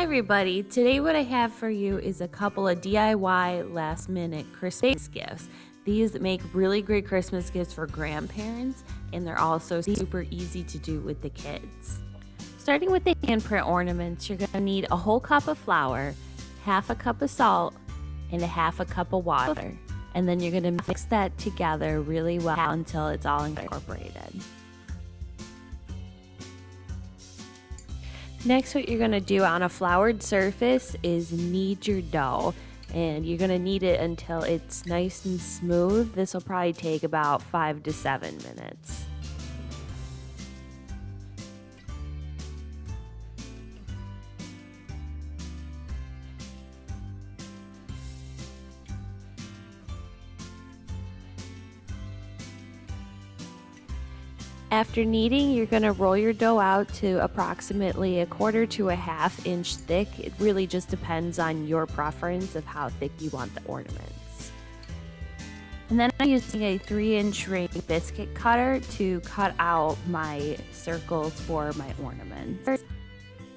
Hi everybody, today what I have for you is a couple of DIY last minute Christmas gifts. These make really great Christmas gifts for grandparents, and they're also super easy to do with the kids. Starting with the handprint ornaments, you're going to need a whole cup of flour, half a cup of salt, and a half a cup of water. And then you're going to mix that together really well until it's all incorporated. Next, what you're going to do on a floured surface is knead your dough, and you're going to knead it until it's nice and smooth. This will probably take about 5 to 7 minutes. After kneading, you're going to roll your dough out to approximately 1/4 to 1/2 inch thick. It really just depends on your preference of how thick you want the ornaments. And then I'm using a 3-inch ring biscuit cutter to cut out my circles for my ornaments.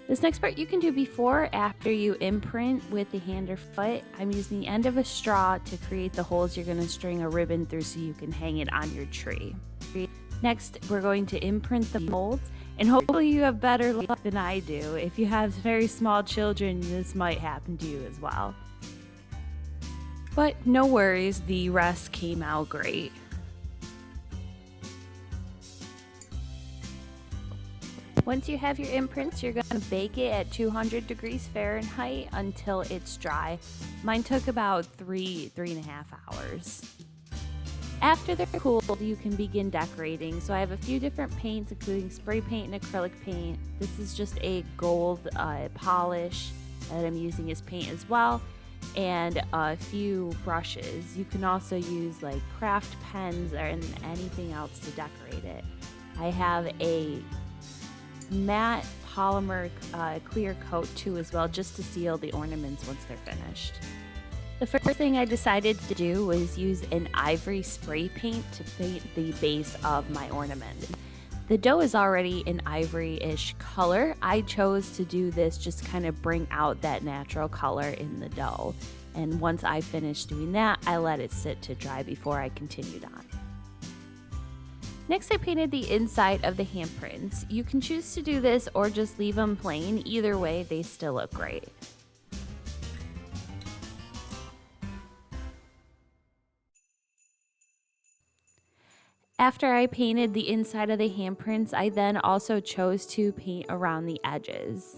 This next part you can do before or after you imprint with the hand or foot. I'm using the end of a straw to create the holes you're going to string a ribbon through so you can hang it on your tree. Next, we're going to imprint the molds, and hopefully you have better luck than I do. If you have very small children, this might happen to you as well. But no worries, the rest came out great. Once you have your imprints, you're going to bake it at 200 degrees Fahrenheit until it's dry. Mine took about 3.5 hours. After they're cooled, you can begin decorating. So I have a few different paints, including spray paint and acrylic paint. This is just a gold polish that I'm using as paint as well, and a few brushes. You can also use like craft pens or anything else to decorate it. I have a matte polymer clear coat too as well, just to seal the ornaments once they're finished. The first thing I decided to do was use an ivory spray paint to paint the base of my ornament. The dough is already an ivory-ish color. I chose to do this just kind of bring out that natural color in the dough. And once I finished doing that, I let it sit to dry before I continued on. Next, I painted the inside of the handprints. You can choose to do this or just leave them plain. Either way, they still look great. After I painted the inside of the handprints, I then also chose to paint around the edges.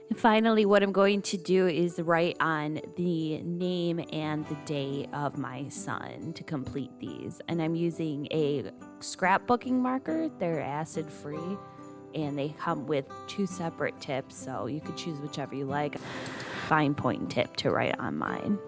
And finally, what I'm going to do is write on the name and the day of my son to complete these. And I'm using a scrapbooking marker. They're acid-free, and they come with 2 separate tips, so you could choose whichever you like. Fine point tip to write on mine.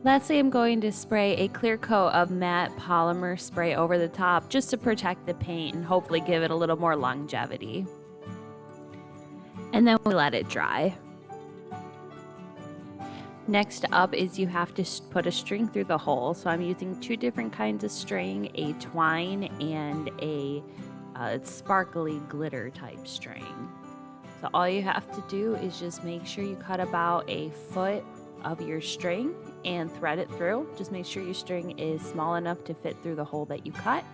Lastly, I'm going to spray a clear coat of matte polymer spray over the top just to protect the paint and hopefully give it a little more longevity. And then we let it dry. Next up is you have to put a string through the hole. So I'm using 2 different kinds of string, a twine and a sparkly glitter type string. So all you have to do is just make sure you cut about 1 foot of your string and thread it through. Just make sure your string is small enough to fit through the hole that you cut.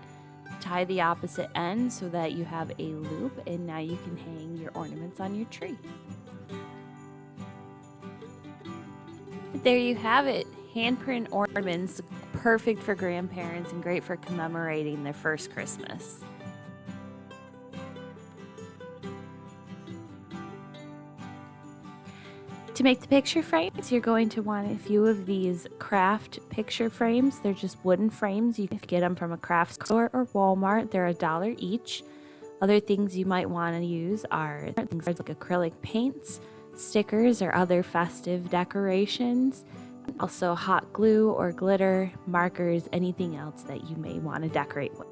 Tie the opposite end so that you have a loop, and now you can hang your ornaments on your tree. There you have it, handprint ornaments, perfect for grandparents and great for commemorating their first Christmas. To make the picture frames, you're going to want a few of these craft picture frames. They're just wooden frames. You can get them from a craft store or Walmart. They're $1 each. Other things you might want to use are things like acrylic paints, stickers, or other festive decorations. Also hot glue or glitter, markers, anything else that you may want to decorate with.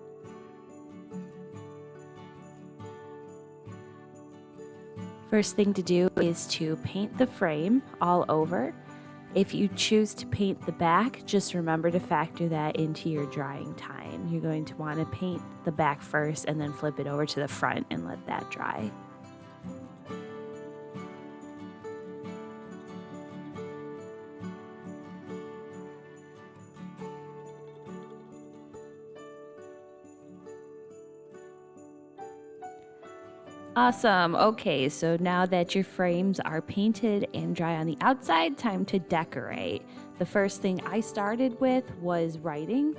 First thing to do is to paint the frame all over. If you choose to paint the back, just remember to factor that into your drying time. You're going to want to paint the back first and then flip it over to the front and let that dry. Awesome. Okay, so now that your frames are painted and dry on the outside, time to decorate. The first thing I started with was writing.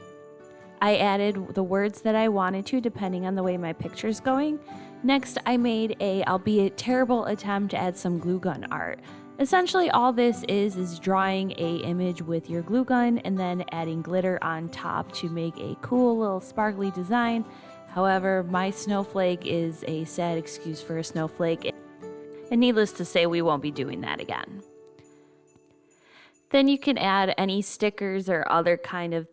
I added the words that I wanted to depending on the way my picture's going. Next, I made a, albeit terrible, attempt to add some glue gun art. Essentially, all this is drawing a image with your glue gun and then adding glitter on top to make a cool little sparkly design. However, my snowflake is a sad excuse for a snowflake, and needless to say, we won't be doing that again. Then you can add any stickers or other kind of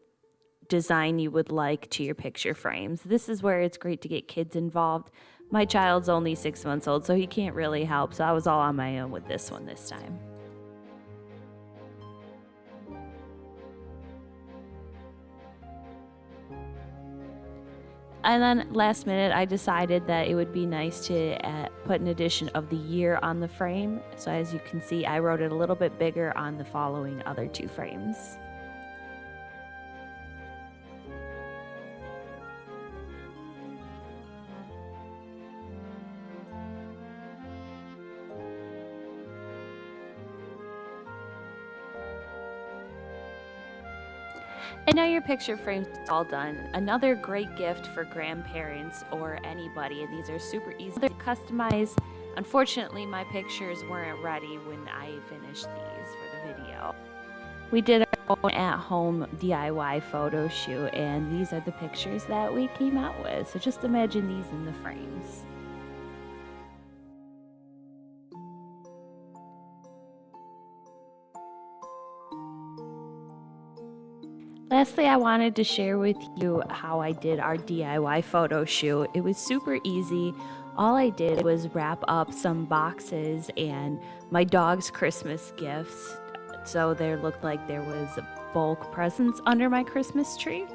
design you would like to your picture frames. This is where it's great to get kids involved. My child's only 6 months old, so he can't really help, so I was all on my own with this one this time. And then last minute, I decided that it would be nice to put an edition of the year on the frame. So as you can see, I wrote it a little bit bigger on the following other two frames. And now your picture frame's all done. Another great gift for grandparents or anybody, and these are super easy to customize. Unfortunately, my pictures weren't ready when I finished these for the video. We did our own at-home DIY photo shoot, and these are the pictures that we came out with. So just imagine these in the frames. Lastly, I wanted to share with you how I did our DIY photo shoot. It was super easy. All I did was wrap up some boxes and my dog's Christmas gifts, so there looked like there was bulk presents under my Christmas tree.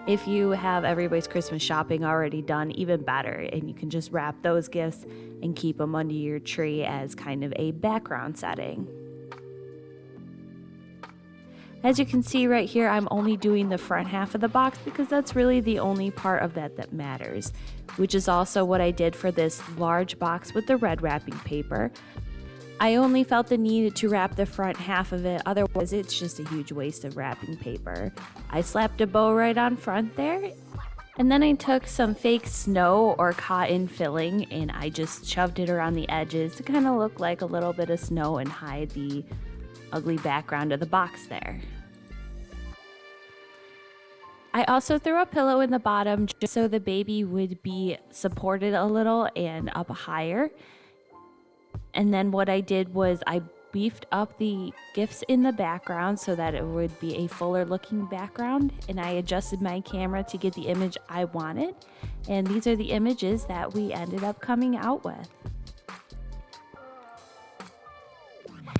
If you have everybody's Christmas shopping already done, even better, and you can just wrap those gifts and keep them under your tree as kind of a background setting. As you can see right here, I'm only doing the front half of the box because that's really the only part of that matters, which is also what I did for this large box with the red wrapping paper. I only felt the need to wrap the front half of it, otherwise it's just a huge waste of wrapping paper. I slapped a bow right on front there, and then I took some fake snow or cotton filling and I just shoved it around the edges to kind of look like a little bit of snow and hide the ugly background of the box there. I also threw a pillow in the bottom just so the baby would be supported a little and up higher. And then what I did was I beefed up the gifts in the background so that it would be a fuller looking background, and I adjusted my camera to get the image I wanted, and these are the images that we ended up coming out with.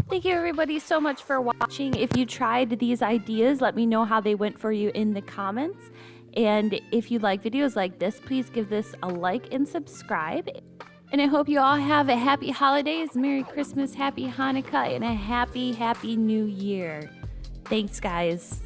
Thank you everybody so much for watching. If you tried these ideas, let me know how they went for you in the comments. And if you like videos like this, please give this a like and subscribe. And I hope you all have a happy holidays, Merry Christmas, Happy Hanukkah, and a happy, happy New Year. Thanks, guys.